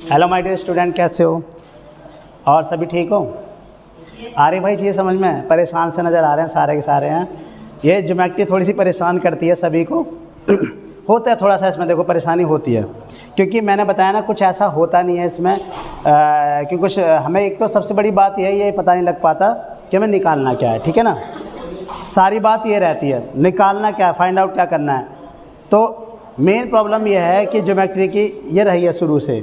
Hello my dear student, कैसे हो? और सभी ठीक हो? आ रही भाई चीज़ें समझ में? परेशान से नज़र आ रहे हैं सारे के सारे हैं। ये ज्योमेट्री थोड़ी सी परेशान करती है सभी को। होता है थोड़ा सा इसमें, देखो परेशानी होती है, क्योंकि मैंने बताया ना कुछ ऐसा होता नहीं है इसमें कि कुछ हमें, एक तो सबसे बड़ी बात ये पता नहीं लग पाता कि हमें निकालना क्या है, ठीक है ना। सारी बात ये रहती है निकालना क्या है, फाइंड आउट क्या करना है। तो मेन प्रॉब्लम ये है कि ज्योमेट्री की ये रही है शुरू से,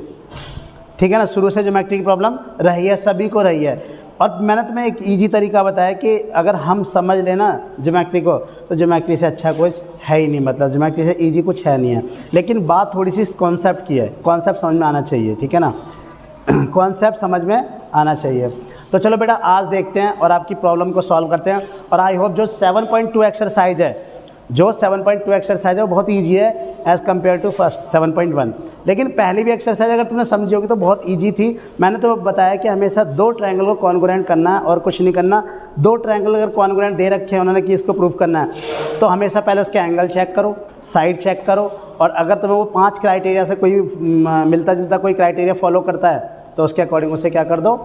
ठीक है ना। शुरू से ज्योमेट्री की प्रॉब्लम रही है, सभी को रही है। और मैंने तुम्हें एक इजी तरीका बताया कि अगर हम समझ लेना ज्योमेट्री को तो ज्योमेट्री से अच्छा कुछ है ही नहीं, मतलब ज्योमेट्री से इजी कुछ है नहीं है। लेकिन बात थोड़ी सी कॉन्सेप्ट की है, कॉन्सेप्ट समझ में आना चाहिए, ठीक है ना। कॉन्सेप्ट समझ में आना चाहिए। तो चलो बेटा आज देखते हैं और आपकी प्रॉब्लम को सॉल्व करते हैं। और आई होप जो 7.2 एक्सरसाइज है, जो 7.2 एक्सरसाइज है वो बहुत इजी है एज़ कम्पेयर टू फर्स्ट 7.1। लेकिन पहली भी एक्सरसाइज अगर तुमने समझी होगी तो बहुत इजी थी। मैंने तो बताया कि हमेशा दो ट्रायंगल को कॉन्ग्रुएंट करना है और कुछ नहीं करना। दो ट्रायंगल अगर कॉन्ग्रुएंट दे रखे हैं उन्होंने कि इसको प्रूव करना है तो हमेशा पहले उसके एंगल चेक करो, साइड चेक करो, और अगर तुम्हें वो 5 क्राइटेरिया से कोई मिलता जुलता कोई क्राइटेरिया फॉलो करता है तो उसके अकॉर्डिंग उसे क्या कर दो,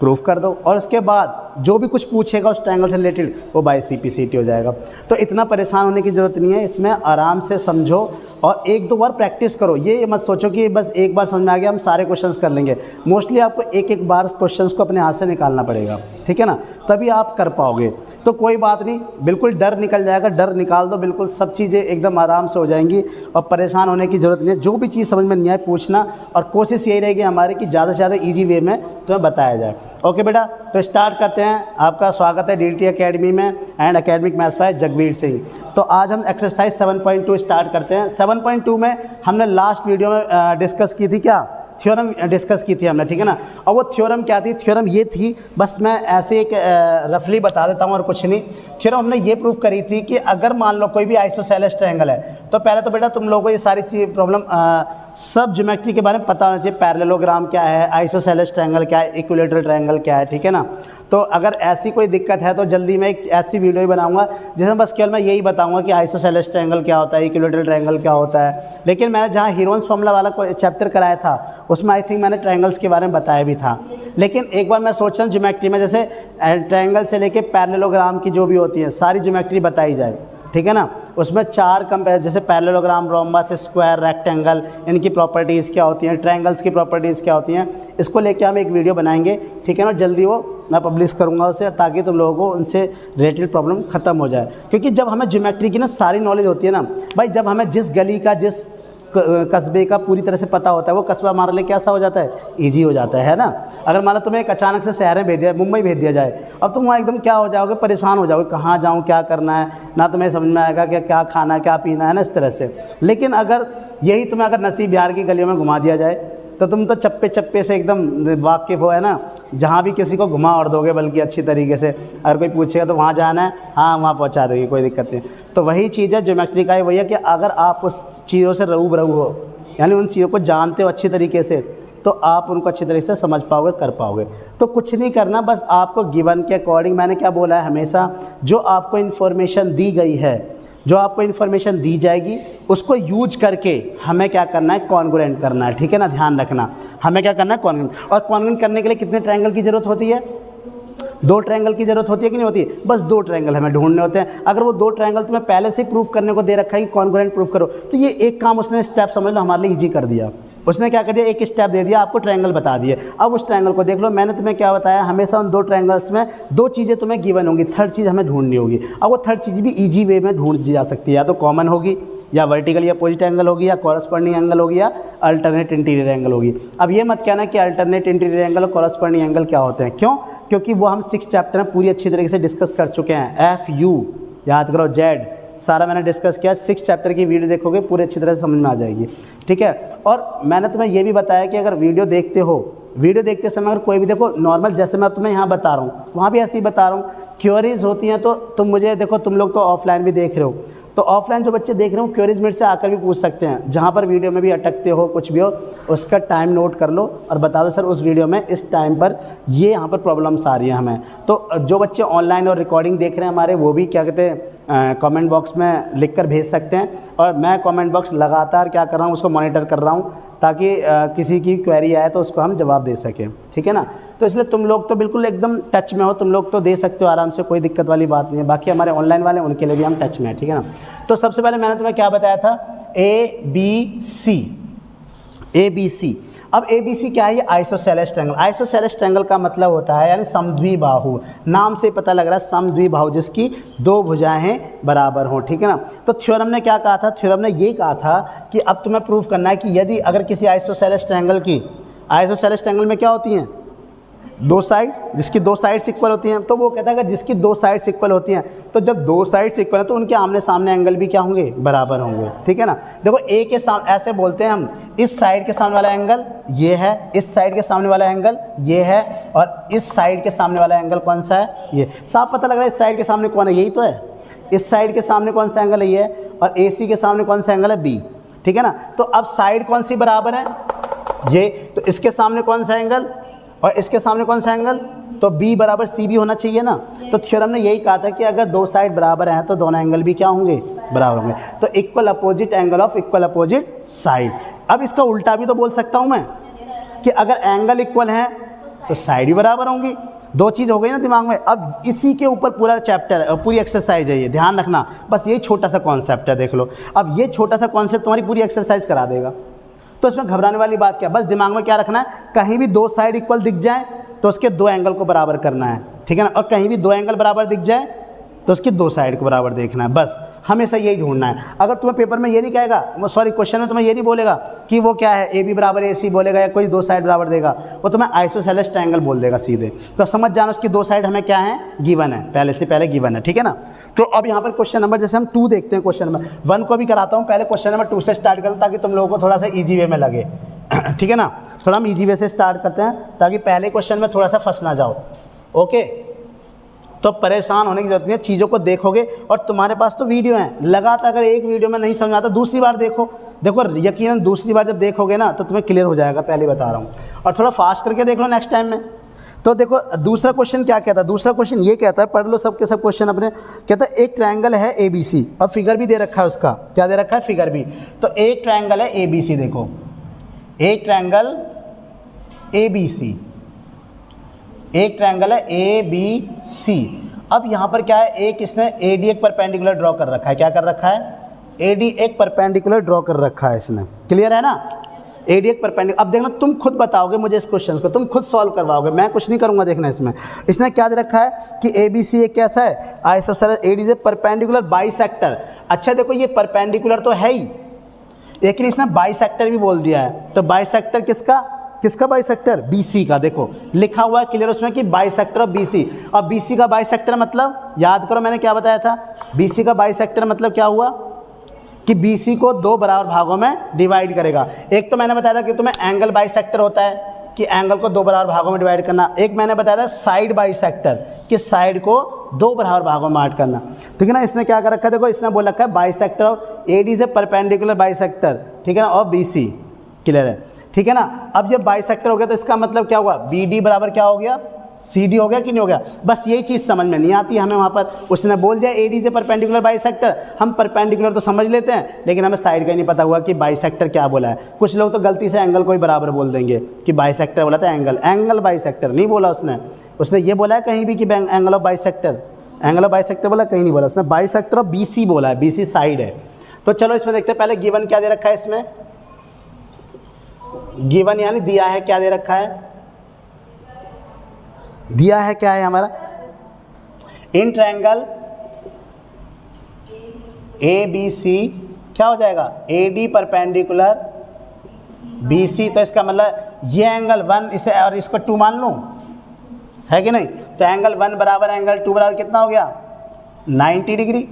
प्रूफ कर दो। और उसके बाद जो भी कुछ पूछेगा उस ट्रायंगल से रिलेटेड वो बाय CPCT हो जाएगा। तो इतना परेशान होने की ज़रूरत नहीं है, इसमें आराम से समझो और एक दो बार प्रैक्टिस करो। ये मत सोचो कि बस एक बार समझ में आ गया हम सारे क्वेश्चंस कर लेंगे। मोस्टली आपको एक एक बार क्वेश्चंस को अपने हाथ से निकालना पड़ेगा, ठीक है ना, तभी आप कर पाओगे। तो कोई बात नहीं, बिल्कुल डर निकल जाएगा, डर निकाल दो, बिल्कुल सब चीज़ें एकदम आराम से हो जाएंगी और परेशान होने की ज़रूरत नहीं है। जो भी चीज़ समझ में नहीं आए पूछना, और कोशिश यही रहेगी हमारी कि ज़्यादा से ज़्यादा ईजी वे में तुम्हें बताया जाए। ओके बेटा, तो स्टार्ट करते हैं। आपका स्वागत है DDT अकेडमी में and academic maths by Jagveer Singh. तो आज हम एक्सरसाइज 7.2 स्टार्ट करते हैं। 7.2 में हमने लास्ट वीडियो में डिस्कस की थी क्या, थ्योरम डिस्कस की थी हमने, ठीक है ना। और वो थ्योरम क्या थी? थ्योरम ये थी, बस मैं ऐसे एक रफली बता देता हूँ और कुछ नहीं। थ्योरम हमने ये प्रूव करी थी कि अगर मान लो कोई भी आइसोसेलेस ट्रायंगल है, तो पहले तो बेटा तुम लोगों को ये सारी चीज़ प्रॉब्लम सब ज्योमेट्री के बारे में पता होना चाहिए। पैरेललोग्राम क्या है, आइसोसेलेस ट्रायंगल क्या है, इक्विलैटरल ट्रायंगल क्या है, ठीक है ना। तो अगर ऐसी कोई दिक्कत है तो जल्दी मैं एक ऐसी वीडियो ही बनाऊंगा जिसमें बस केवल मैं यही बताऊंगा कि आइसोसेलेस ट्रायंगल क्या होता है, इक्विलैटरल ट्रायंगल क्या होता है। लेकिन मैंने जहाँ हीरोन्स फॉर्मूला वाला चैप्टर कराया था उसमें आई थिंक मैंने ट्रायंगल्स के बारे में बताया भी था। लेकिन एक बार मैं सोच रहा हूँ ज्योमेट्री में जैसे ट्रायंगल से लेके पैरेललोग्राम की जो भी होती है सारी ज्योमेट्री बताई जाए, ठीक है ना। उसमें 4 जैसे पैरेललोग्राम, रोम्बस, स्क्वायर, रेक्टेंगल, इनकी प्रॉपर्टीज़ क्या होती हैं, ट्रायंगल्स की प्रॉपर्टीज़ क्या होती हैं, इसको लेके हम एक वीडियो बनाएंगे, ठीक है ना। जल्दी वो मैं पब्लिश करूंगा उसे, ताकि तुम लोगों को उनसे रिलेटेड प्रॉब्लम ख़त्म हो जाए। क्योंकि जब हमें ज्योमेट्री की ना सारी नॉलेज होती है ना भाई, जब हमें जिस गली का, जिस कस्बे का पूरी तरह से पता होता है वो कस्बा हमारे लिए कैसा हो जाता है, ईजी हो जाता है ना। अगर मान लो तुम्हें एक अचानक से शहर में भेज दिया, मुंबई भेज दिया जाए, अब तुम वहाँ एकदम क्या हो जाओगे, परेशान हो जाओगे, कहाँ जाऊँ, क्या करना है, ना तुम्हें समझ में आएगा कि क्या खाना क्या पीना है ना, इस तरह से। लेकिन अगर यही तुम्हें अगर नसीब बिहार की गलियों में घुमा दिया जाए तो तुम तो चप्पे चप्पे से एकदम वाकिफ़ हो, है ना। जहाँ भी किसी को घुमा और दोगे, बल्कि अच्छी तरीके से। अगर कोई पूछेगा तो वहाँ जाना है, हाँ वहाँ पहुँचा देगी, कोई दिक्कत नहीं। तो वही चीज़ है ज्योमेट्री का, वही है कि अगर आप उस चीज़ों से रूबरू हो, यानी उन चीज़ों को जानते हो अच्छी तरीके से, तो आप उनको अच्छी तरीके से समझ पाओगे, कर पाओगे। तो कुछ नहीं करना, बस आपको गिवन के अकॉर्डिंग, मैंने क्या बोला है हमेशा, जो आपको इन्फॉर्मेशन दी गई है, जो आपको इन्फॉर्मेशन दी जाएगी उसको यूज करके हमें क्या करना है, कॉन्ग्रुएंट करना है, ठीक है ना। ध्यान रखना, हमें क्या करना है, कॉन्ग्रुएंट। और कॉन्ग्रुएंट करने के लिए कितने ट्रायंगल की ज़रूरत होती है? 2 ट्रायंगल की ज़रूरत होती है कि नहीं होती? बस 2 ट्रायंगल हमें ढूंढने होते हैं। अगर वो 2 ट्रायंगल तुम्हें पहले से प्रूफ करने को दे रखा है कि कॉन्ग्रुएंट प्रूफ करो, तो ये एक काम उसने स्टेप समझ लो हमारे लिए ईजी कर दिया। उसने क्या कर दिया, एक स्टेप दे दिया, आपको ट्रायंगल बता दिए। अब उस ट्रायंगल को देख लो। मैंने तुम्हें क्या बताया, हमेशा उन 2 ट्रायंगल्स में 2 चीज़ें तुम्हें गिवन होंगी, थर्ड चीज़ हमें ढूंढनी होगी। अब वो थर्ड चीज़ भी ईजी वे में ढूंढ जा सकती है, या तो कॉमन होगी, या वर्टिकल या अपोजिट एंगल होगी, या कॉरस्पॉन्डिंग एंगल होगी, या अल्टरनेट इंटीरियर एंगल होगी। अब ये मत कहना कि अल्टरनेट इंटीरियर एंगल और कॉरस्पॉन्डिंग एंगल क्या होते हैं। क्यों? क्योंकि वो हम 6 चैप्टर में पूरी अच्छी तरीके से डिस्कस कर चुके हैं। FU याद करो, Z सारा मैंने डिस्कस किया। 6 चैप्टर की वीडियो देखोगे पूरी अच्छी तरह से समझ में आ जाएगी, ठीक है। और मैंने तुम्हें ये भी बताया कि अगर वीडियो देखते हो, वीडियो देखते समय अगर कोई भी देखो नॉर्मल, जैसे मैं तुम्हें यहाँ बता रहा हूँ वहाँ भी ऐसे ही बता रहा हूँ, क्वेरीज होती हैं तो तुम मुझे देखो, तुम लोग तो ऑफलाइन भी देख रहे हो, तो ऑफलाइन जो बच्चे देख रहे हो क्वेरीज मेरे से आकर भी पूछ सकते हैं, जहाँ पर वीडियो में भी अटकते हो कुछ भी हो उसका टाइम नोट कर लो और बता दो सर उस वीडियो में इस टाइम पर ये यहाँ पर प्रॉब्लम्स आ रही हैं हमें। तो जो बच्चे ऑनलाइन और रिकॉर्डिंग देख रहे हैं हमारे, वो भी क्या कहते हैं कमेंट बॉक्स में लिख कर भेज सकते हैं, और मैं कमेंट बॉक्स लगातार क्या कर रहा हूँ उसको मॉनिटर कर रहा हूँ ताकि किसी की क्वेरी आए तो उसको हम जवाब दे सकें, ठीक है ना। तो इसलिए तुम लोग तो बिल्कुल एकदम टच में हो, तुम लोग तो दे सकते हो आराम से, कोई दिक्कत वाली बात नहीं है। बाकी हमारे ऑनलाइन वाले उनके लिए भी हम टच में हैं, ठीक है ना। तो सबसे पहले मैंने तुम्हें क्या बताया था, ABC। अब ABC क्या है, ये आइसोसेलेस ट्रायंगल। आइसोसेलेस ट्रायंगल का मतलब होता है यानी समद्विबाहु, नाम से पता लग रहा है समद्विबाहु, जिसकी दो भुजाएं बराबर हों, ठीक है ना। तो थ्योरम ने क्या कहा था, थ्योरम ने ये कहा था कि अब तुम्हें प्रूफ करना है कि यदि अगर किसी आइसोसेलेस ट्रायंगल की, आइसोसेलेस ट्रायंगल में क्या होती हैं, दो साइड, जिसकी दो साइड्स इक्वल होती हैं। तो वो कहता है कि जिसकी दो साइड्स इक्वल होती हैं, तो जब दो साइड्स इक्वल हैं तो उनके आमने सामने एंगल भी क्या होंगे, बराबर होंगे, ठीक है ना। देखो ए के सामने ऐसे बोलते हैं हम, इस साइड के सामने वाला एंगल ये है, इस साइड के सामने वाला एंगल ये है, और इस साइड के सामने वाला एंगल कौन सा है, ये। साफ पता लग रहा है इस साइड के सामने कौन है, यही तो है। इस साइड के सामने कौन सा एंगल है, ये, और AC के सामने कौन सा एंगल है, B, ठीक है ना। तो अब साइड कौन सी बराबर है, ये। तो इसके सामने कौन सा एंगल और इसके सामने कौन सा एंगल, तो B बराबर CB होना चाहिए ना। तो थ्योरम ने यही कहा था कि अगर दो साइड बराबर हैं तो दोनों एंगल भी क्या होंगे, बराबर होंगे। तो equal opposite angle of equal opposite side. अब इसका उल्टा भी तो बोल सकता हूँ मैं कि अगर एंगल इक्वल हैं तो साइड भी बराबर होंगी। दो चीज़ हो गई ना दिमाग में। अब इसी के ऊपर पूरा चैप्टर, पूरी एक्सरसाइज है, ये ध्यान रखना। बस ये छोटा सा कॉन्सेप्ट है, देख लो। अब ये छोटा सा कॉन्सेप्ट तुम्हारी पूरी एक्सरसाइज करा देगा, तो इसमें घबराने वाली बात क्या, बस दिमाग में क्या रखना है, कहीं भी दो साइड इक्वल दिख जाए तो उसके दो एंगल को बराबर करना है, ठीक है ना। और कहीं भी दो एंगल बराबर दिख जाए तो उसकी दो साइड को बराबर देखना है, बस हमेशा यही ढूंढना है। अगर तुम्हें पेपर में ये नहीं कहेगा, सॉरी क्वेश्चन में तुम्हें ये नहीं बोलेगा कि वो क्या है, AB बराबर AC बोलेगा या कोई दो साइड बराबर देगा, वो तुम्हें आइसोसेलेस ट्रायंगल बोल देगा सीधे। तो समझ जाना उसकी दो साइड हमें क्या है, गिवन है, पहले से पहले गिवन है, ठीक है ना। तो अब यहाँ पर क्वेश्चन नंबर, जैसे हम 2 देखते हैं, क्वेश्चन नंबर 1 को भी कराता हूँ, पहले क्वेश्चन नंबर 2 से स्टार्ट करता हूँ ताकि तुम लोगों को थोड़ा सा ईजी वे में लगे, ठीक है ना। थोड़ा हम ईजी वे से स्टार्ट करते हैं ताकि पहले क्वेश्चन में थोड़ा सा फंस ना जाओ, ओके। तो परेशान होने की जरूरत नहीं है, चीज़ों को देखोगे और तुम्हारे पास तो वीडियो हैं लगातार। अगर एक वीडियो में नहीं समझ आता दूसरी बार देखो, यकीनन दूसरी बार जब देखोगे ना तो तुम्हें क्लियर हो जाएगा, पहले बता रहा हूँ। और थोड़ा फास्ट करके देख लो नेक्स्ट टाइम में। तो देखो दूसरा क्वेश्चन क्या कहता है, दूसरा क्वेश्चन ये कहता है, पढ़ लो सब के सब क्वेश्चन अपने। कहता है एक ट्रायंगल है ABC, और फिगर भी दे रखा है उसका, क्या दे रखा है, फिगर भी। तो एक ट्रायंगल है ABC, देखो एक ट्रायंगल ABC, एक ट्रायंगल है ABC। अब यहाँ पर क्या है, एक इसने AD एक परपेंडिकुलर ड्रॉ कर रखा है, क्या कर रखा है, AD एक परपेंडिकुलर ड्रॉ कर रखा है इसने, क्लियर है ना। AD एक परपेंडिकुलर। अब देखना तुम खुद बताओगे मुझे इस क्वेश्चन को, तुम खुद सॉल्व करवाओगे, मैं कुछ नहीं करूँगा। देखना इसमें इसने क्या दे रखा है कि ABC एक कैसा है, आइसोसेलेस, AD से परपेंडिकुलर बाइसेक्टर। अच्छा देखो ये परपेंडिकुलर तो है ही, लेकिन इसने बाइसेक्टर भी बोल दिया है। तो बाइसेक्टर किसका बाइसेक्टर, BC का। देखो लिखा हुआ है क्लियर उसमें कि बाइसेक्टर ऑफ BC। और BC का बाइसेक्टर मतलब, याद करो मैंने क्या बताया था, BC का बाइसेक्टर मतलब क्या हुआ कि BC को दो बराबर भागों में डिवाइड करेगा। एक तो मैंने बताया था कि तुम्हें एंगल बाइसेक्टर होता है कि एंगल को दो बराबर भागों में डिवाइड करना। एक मैंने बताया था साइड बाइसेक्टर कि साइड को दो बराबर भागों में बांट करना, ठीक है ना। इसने क्या कर रखा है, देखो इसने बोल रखा है बाइसेक्टर ऑफ AD से परपेंडिकुलर बाइसेक्टर, ठीक है ना, और BC, क्लियर है, ठीक है ना। अब जब बाइसेक्टर हो गया तो इसका मतलब क्या हुआ, BD बराबर क्या हो गया, CD हो गया कि नहीं हो गया। बस यही चीज़ समझ में नहीं आती हमें वहाँ पर। उसने बोल दिया AD से परपेंडिकुलर बाइसेक्टर, हम परपेंडिकुलर तो समझ लेते हैं लेकिन हमें साइड का ही नहीं पता हुआ कि बाइसेक्टर क्या बोला है। कुछ लोग तो गलती से एंगल को ही बराबर बोल देंगे कि बाइसेक्टर बोला था, एंगल बाइसेक्टर नहीं बोला उसने ये बोला है कहीं भी कि एंगल ऑफ बाइसेक्टर बोला, कहीं नहीं बोला उसने। बाइसेक्टर ऑफ BC बोला है, BC साइड है। तो चलो इसमें देखते हैं, पहले गिवन क्या दे रखा है इसमें, गिवन यानी दिया है, क्या दे रखा है, दिया है क्या है हमारा, इन ट्रायंगल ABC क्या हो जाएगा, AD परपेंडिकुलर BC। तो इसका मतलब ये एंगल 1 इसे और इसको 2 मान लूँ, है कि नहीं। तो एंगल 1 बराबर एंगल 2 बराबर कितना हो गया, 90 डिग्री,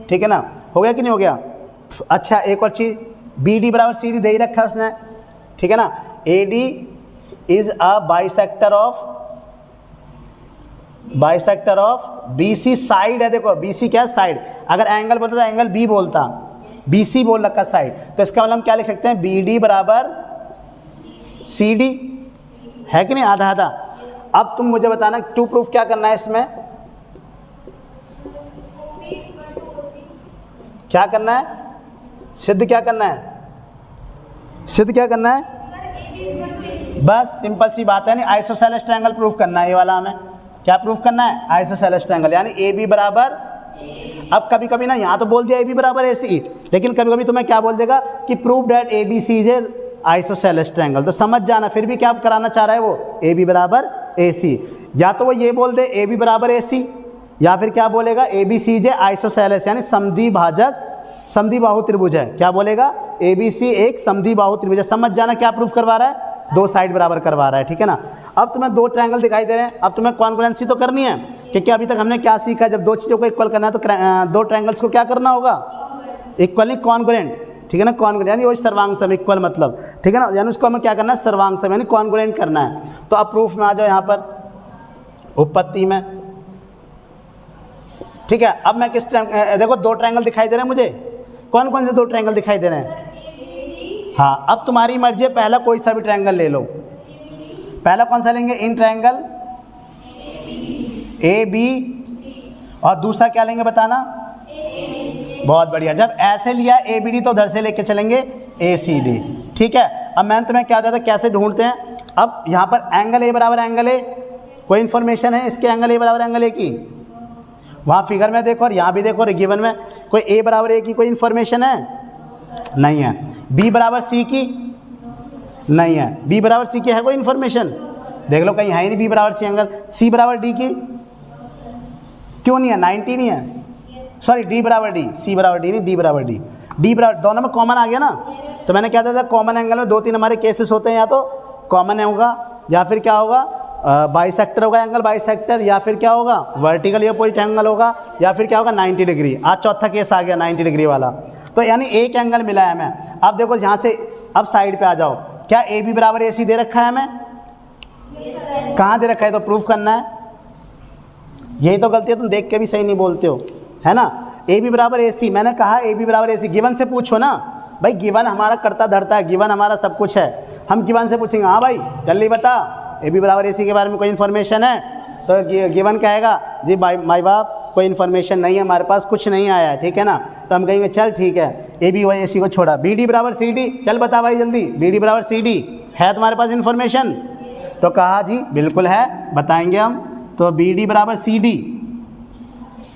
ठीक है ना। हो गया कि नहीं हो गया। अच्छा एक और चीज़, BD बराबर CD दे ही रखा है उसने, ठीक है ना। AD is a bisector of bisector of BC side है, देखो BC क्या है, साइड। अगर एंगल बोलता तो एंगल B बोलता, BC बोल रखा साइड, तो इसका मतलब हम क्या लिख सकते हैं, BD बराबर CD, है कि नहीं, आधा आधा। अब तुम मुझे बताना टू प्रूफ क्या करना है इसमें, क्या करना है, सिद्ध क्या करना है, सिद्ध क्या करना है, बस सिंपल सी बात है, नहीं आइसोसेलेस ट्रायंगल प्रूफ करना है। ये वाला हमें क्या प्रूफ करना है, आइसोसेलेस ट्रायंगल, यानी AB बराबर। अब कभी कभी ना यहाँ तो बोल दिया AB बराबर AC, लेकिन कभी कभी तुम्हें क्या बोल देगा कि prove that ABC is a isosceles triangle, तो समझ जाना फिर भी क्या कराना चाह रहा है वो, AB बराबर AC। या तो वो ये बोल दे AB बराबर AC, या फिर क्या बोलेगा ABC इज ए आइसोसेलेस, यानी समद्विभाजक, समद्विबाहु त्रिभुज है। क्या बोलेगा, ABC एक समद्विबाहु त्रिभुज है। समझ जाना क्या प्रूफ करवा रहा है, दो साइड बराबर करवा रहा है, ठीक है ना। अब तुम्हें दो ट्रायंगल दिखाई दे रहे हैं, अब तुम्हें कॉन्ग्रुएंसी तो करनी है, क्योंकि अभी तक हमने क्या सीखा, जब दो चीज़ों को इक्वल करना है तो दो ट्रायंगल्स को क्या करना होगा, इक्वल नहीं कॉन्ग्रुएंट, ठीक है ना। कॉन्ग्रुएंट यानी वो सर्वांगसम, इक्वल मतलब, ठीक है ना, यानी उसको हमें क्या करना है, सर्वांगसम यानी कॉन्ग्रुएंट करना है। तो अब प्रूफ में आ जाओ यहाँ पर, उपपत्ति में, ठीक है। अब मैं किस देखो दो ट्रायंगल दिखाई दे रहे हैं मुझे, कौन कौन से दो ट्रायंगल दिखाई दे रहे हैं, हाँ। अब तुम्हारी मर्जी है, पहला कोई सा भी ट्रायंगल ले लो। पहला कौन सा लेंगे, इन ट्रायंगल AB, और दूसरा क्या लेंगे बताना, बहुत बढ़िया। जब ऐसे लिया ABD तो उधर से लेके चलेंगे ACD, ठीक है। अब मैंने तुम्हें क्या दिया था, कैसे ढूंढते हैं। अब यहाँ पर एंगल A बराबर एंगल A, कोई इन्फॉर्मेशन है इसके एंगल A बराबर एंगल A की, वहाँ फिगर में देखो और यहाँ भी देखो, गिवन में कोई A बराबर A की कोई इन्फॉर्मेशन है, नहीं है। B बराबर C की, नहीं है। B बराबर C की है कोई इन्फॉर्मेशन, देख लो कहीं है ही नहीं B बराबर C एंगल। C बराबर D की क्यों नहीं है, 90 नहीं है, सॉरी D बराबर D, C बराबर D नहीं, D बराबर D, D बराबर, दोनों में कॉमन आ गया ना। तो मैंने क्या था, कॉमन एंगल में दो तीन हमारे केसेस होते हैं, या तो कॉमन होगा, या फिर क्या होगा, बाइसेक्टर होगा एंगल बाइसेक्टर, या फिर क्या होगा, वर्टिकल अपोजिट एंगल होगा, या फिर क्या होगा 90 डिग्री। आज चौथा केस आ गया 90 डिग्री वाला। तो यानी एक एंगल मिला है हमें। अब देखो यहाँ से, अब साइड पे आ जाओ, क्या AB बराबर AC दे रखा है हमें, कहाँ दे रखा है, तो प्रूफ करना है। यही तो गलती है, तुम देख के भी सही नहीं बोलते हो, है ना। AB बराबर AC, मैंने कहा AB बराबर AC, गिवन से पूछो ना भाई, गिवन हमारा करता धरता है, गिवन हमारा सब कुछ है, हम गिवन से पूछेंगे, हाँ भाई जल्दी बता AB बराबर AC के बारे में कोई इन्फॉर्मेशन है, तो गिवन कहेगा जी माई बाप कोई इन्फॉर्मेशन नहीं है हमारे पास, कुछ नहीं आया है, ठीक है ना। तो हम कहेंगे चल ठीक है, AB और AC को छोड़ा, BD बराबर CD, चल बता भाई जल्दी, BD बराबर CD है तुम्हारे पास इन्फॉर्मेशन, तो कहा जी बिल्कुल है, बताएंगे हम। तो BD बराबर CD,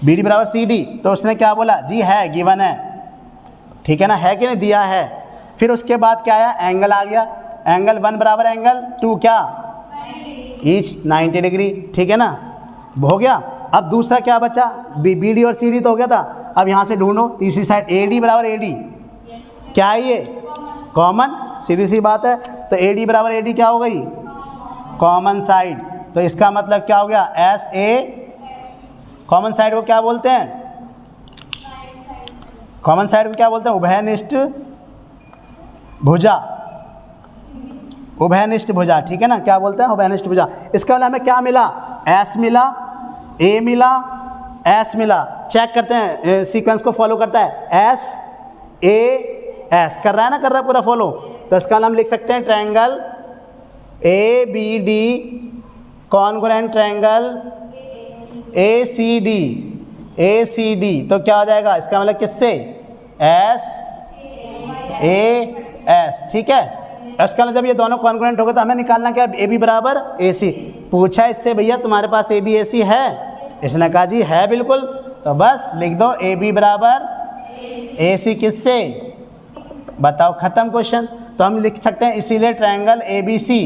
BD बराबर CD, तो उसने क्या बोला जी है, गिवन है, ठीक है ना, है कि नहीं, दिया है। फिर उसके बाद क्या आया, एंगल आ गया, एंगल 1 बराबर एंगल 2 क्या, ईच 90 डिग्री, ठीक है ना, हो गया। अब दूसरा क्या बचा, BD और CD तो हो गया था। अब यहाँ से ढूंढो तीसरी साइड, AD बराबर AD, क्या है ये, कॉमन, सीधी सी बात है। तो AD बराबर AD क्या हो गई, कॉमन साइड। तो इसका मतलब क्या हो गया, SA, कॉमन साइड को क्या बोलते हैं, कॉमन साइड को क्या बोलते हैं, उभयनिष्ठ भुजा, उभयनिष्ठ भुजा, ठीक है ना, क्या बोलते हैं, उभयनिष्ठ भुजा। इसका मतलब हमें क्या मिला, S मिला, A मिला, S मिला। चेक करते हैं, सीक्वेंस को फॉलो करता है, S A S कर रहा है ना, कर रहा है पूरा फॉलो। तो इसका नाम लिख सकते हैं triangle ABD congruent triangle ACD, ACD। तो क्या हो जाएगा, इसका मतलब किससे, S A S, ठीक है। इसका मतलब जब ये दोनों कॉन्ग्रुएंट हो गए तो हमें निकालना क्या, AB बराबर AC। पूछा इससे भैया तुम्हारे पास AB AC है, इसने कहा जी है बिल्कुल, तो बस लिख दो AB बराबर AC किससे, बताओ, खत्म क्वेश्चन। तो हम लिख सकते हैं इसीलिए triangle ABC,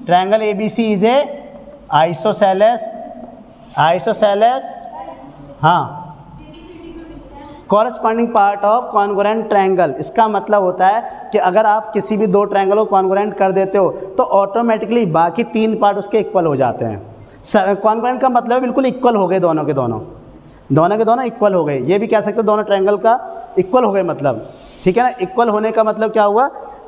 triangle ABC is a isosceles, isosceles, हाँ, corresponding part of congruent triangle. इसका मतलब होता है कि अगर आप किसी भी दो ट्रायंगल को कॉन्ग्रुएंट कर देते हो तो ऑटोमेटिकली बाकी तीन पार्ट उसके इक्वल हो जाते हैं। कॉन्ग्रुएंट का मतलब बिल्कुल इक्वल हो गए, दोनों के दोनों, दोनों के दोनों इक्वल हो गए। ये भी कह सकते हो दोनों ट्रायंगल का इक्वल हो गए मतलब, ठीक है ना। इक्वल होने का मतलब क्या हुआ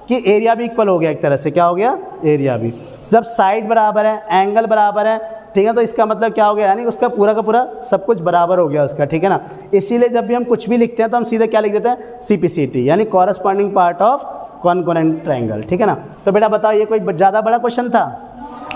कि एरिया भी इक्वल हो गया एक तरह से, क्या हो गया, एरिया भी। जब साइड बराबर है, एंगल बराबर है, ठीक है। तो इसका मतलब क्या हो गया, यानी उसका पूरा का पूरा सब कुछ बराबर हो गया उसका, ठीक है ना। इसीलिए जब भी हम कुछ भी लिखते हैं तो हम सीधे क्या लिख देते हैं, CPCT, यानी कॉरस्पॉन्डिंग पार्ट ऑफ कॉन्कोनेंट ट्रायंगल, ठीक है ना। तो बेटा बताओ ये कोई ज़्यादा बड़ा क्वेश्चन था।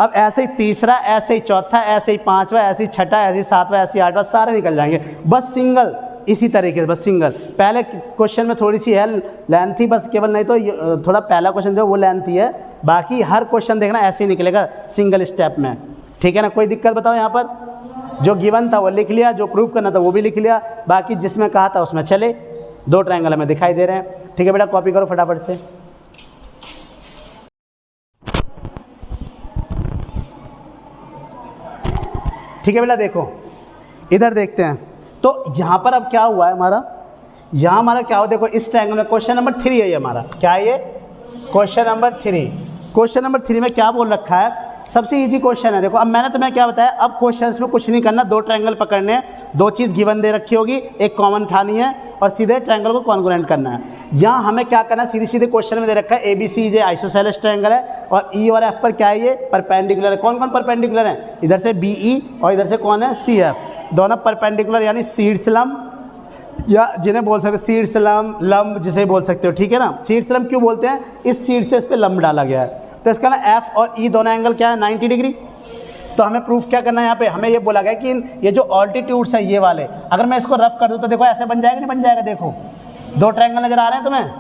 अब ऐसे ही तीसरा, ऐसे ही चौथा, ऐसे ही पाँचवा, ऐसे ही छठा, ऐसे ही सातवां, ऐसे ही आठवां, सारे निकल जाएंगे। बस सिंगल इसी तरीके से, बस सिंगल। पहले क्वेश्चन में थोड़ी सी है लेंथ थी बस केवल, नहीं तो थोड़ा पहला क्वेश्चन जो वो लेंथ ही है, बाकी हर क्वेश्चन देखना ऐसे ही निकलेगा सिंगल स्टेप में, ठीक है ना। कोई दिक्कत बताओ यहाँ पर, जो गिवन था वो लिख लिया, जो प्रूफ करना था वो भी लिख लिया, बाकी जिसमें कहा था उसमें चले। 2 ट्रायंगल हमें दिखाई दे रहे हैं, ठीक है बेटा। कॉपी करो फटाफट से। ठीक है बेटा, देखो इधर देखते हैं। तो यहाँ पर अब क्या हुआ है हमारा, यहाँ हमारा क्या हो, देखो इस ट्रायंगल में क्वेश्चन नंबर 3 है ये हमारा, क्या है ये, क्वेश्चन नंबर 3। क्वेश्चन नंबर 3 में क्या बोल रखा है, सबसे इजी क्वेश्चन है। देखो अब मैंने तुम्हें क्या बताया, अब क्वेश्चंस में कुछ नहीं करना, 2 ट्रायंगल पकड़ने हैं, 2 चीज़ गिवन दे रखी होगी, एक कॉमन उठानी है और सीधे ट्रायंगल को कॉन्ग्रुएंट करना है। यहाँ हमें क्या करना है, सीधे सीधे क्वेश्चन में दे रखा है ABC ये आइसोसेलेस ट्रायंगल है और E और F पर क्या है, ये परपेंडिकुलर है। कौन कौन परपेंडिकुलर है, इधर से BE और इधर से कौन है CF, दोनों परपेंडिकुलर, यानी शीर्ष लंब, या जिन्हें बोल सकते शीर्ष लंब जिसे बोल सकते हो, ठीक है ना। शीर्ष लंब क्यों बोलते हैं, इस शीर्ष से इस पर लंब डाला गया है। तो इसका ना F और E दोनों एंगल क्या है, 90 डिग्री। तो हमें प्रूफ क्या करना है, यहाँ पे हमें ये बोला गया कि ये जो ऑल्टीट्यूड्स है ये वाले, अगर मैं इसको रफ कर दूँ तो देखो ऐसे बन जाएगा, नहीं बन जाएगा। देखो 2 ट्रायंगल नजर आ रहे हैं तुम्हें,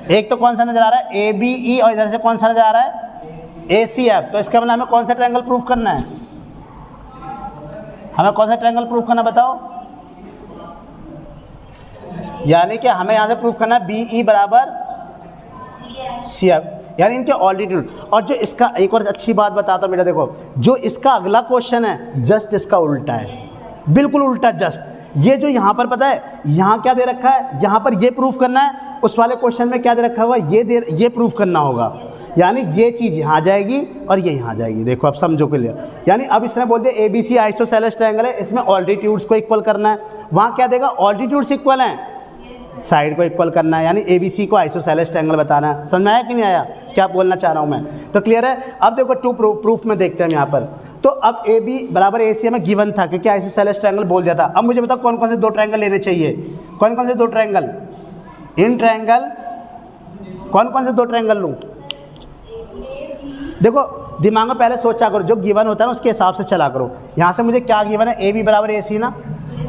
एक तो कौन सा नजर आ रहा है ABE और इधर से कौन सा नजर आ रहा है ACF। तो इसका मतलब हमें कौन सा ट्रायंगल प्रूफ करना है, हमें कौन सा ट्रायंगल प्रूफ करना बताओ। यानी कि हमें यहाँ से प्रूफ करना है BE बराबर CF, यानी इनके ऑल्टीट्यूड। और जो इसका एक और अच्छी बात बताता हूँ बेटा, देखो जो इसका अगला क्वेश्चन है जस्ट इसका उल्टा है, बिल्कुल उल्टा जस्ट। ये जो यहाँ पर पता है, यहाँ क्या दे रखा है, यहाँ पर ये प्रूफ करना है, उस वाले क्वेश्चन में क्या दे रखा होगा, ये प्रूफ करना होगा। यानी ये चीज़ यहाँ आ जाएगी और ये यहाँ आ जाएगी। देखो अब समझो क्लियर, यानी अब इसने बोल दिया ABC आइसोसेलेस ट्रायंगल है, इसमें ऑल्टीट्यूड्स को इक्वल करना है। वहाँ क्या देगा, ऑल्टीट्यूड्स इक्वल हैं, साइड को इक्वल करना है, यानी ABC को आइसोसेलेस ट्रायंगल बताना है। समझ में आया कि नहीं आया, क्या बोलना चाह रहा हूँ मैं, तो क्लियर है। अब देखो 2 प्रूफ में देखते हैं यहाँ पर। तो अब AB बराबर AC हमें गिवन था क्योंकि आइसोसेलेस ट्रायंगल बोल दिया था। अब मुझे बताओ कौन कौन से 2 ट्रायंगल लेने चाहिए, कौन कौन से 2 ट्रायंगल, इन ट्रायंगल कौन कौन से 2 ट्रायंगल लूँ। देखो दिमाग में पहले सोचा करो, जो गिवन होता है ना उसके हिसाब से चला करो। यहाँ से मुझे क्या गिवन है, AB बराबर AC ना।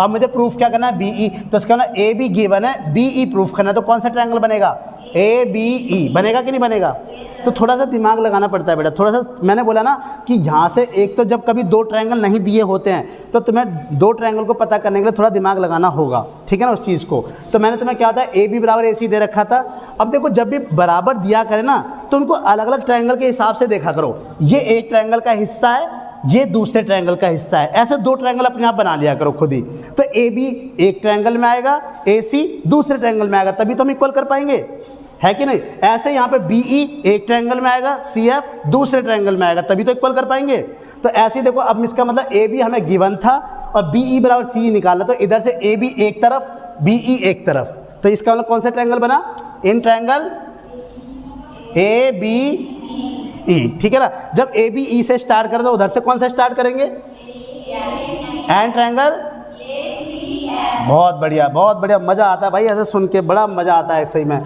अब मुझे प्रूफ क्या करना है, BE, तो इसका ना AB गिवन है, BE प्रूफ करना है। तो कौन सा ट्रायंगल बनेगा, ABE बनेगा कि नहीं बनेगा। तो थोड़ा सा दिमाग लगाना पड़ता है बेटा, थोड़ा सा। मैंने बोला ना कि यहाँ से एक तो जब कभी 2 ट्रायंगल नहीं दिए होते हैं तो तुम्हें 2 ट्रायंगल को पता करने के लिए थोड़ा दिमाग लगाना होगा, ठीक है ना, उस चीज़ को। तो मैंने तुम्हें क्या होता है, AB बराबर AC दे रखा था। अब देखो जब भी बराबर दिया करे ना तो उनको अलग अलग ट्रायंगल के हिसाब से देखा करो। ये एक ट्रायंगल का हिस्सा है, ये दूसरे ट्रायंगल का हिस्सा है, ऐसे 2 ट्रायंगल अपने आप बना लिया करो खुद ही। तो AB एक ट्रायंगल में आएगा, AC दूसरे ट्रायंगल में आएगा, तभी तो हम इक्वल कर पाएंगे, है कि नहीं। ऐसे यहाँ पे BE एक ट्रायंगल में आएगा, CF दूसरे ट्रायंगल में आएगा, तभी तो इक्वल कर पाएंगे। तो ऐसे ही देखो, अब इसका मतलब AB हमें गिवन था और BE बराबर CE निकालना, तो इधर से AB एक तरफ, BE एक तरफ। तो इसका मतलब कौन सा ट्रायंगल बना, इन ट्रायंगल ABE, ठीक है ना। जब ABE से स्टार्ट करें तो उधर से कौन सा स्टार्ट करेंगे, एंड ट्रायंगल। बहुत बढ़िया, बहुत बढ़िया, मज़ा आता है भाई ऐसे सुन के, बड़ा मज़ा आता है सही में,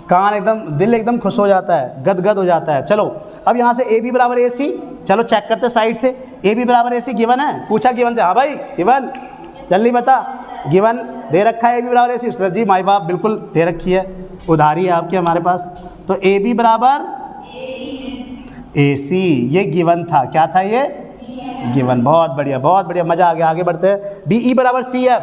कान एकदम, दिल एकदम खुश हो जाता है, गदगद हो जाता है। चलो अब यहाँ से AB बराबर AC, चलो चेक करते साइड से। AB बराबर AC गिवन है, पूछा गिवन से, हाँ भाई गिवन, जल्दी बता, गिवन दे रखा है AB बराबर AC। उसने जी माई बाप बिल्कुल दे रखी है, उधारी है आपकी हमारे पास। तो AB बराबर AC, ये गिवन था, क्या था ये, गिवन। बहुत बढ़िया, बहुत बढ़िया, मज़ा आ गया, आगे बढ़ते हैं। BE बराबर CF,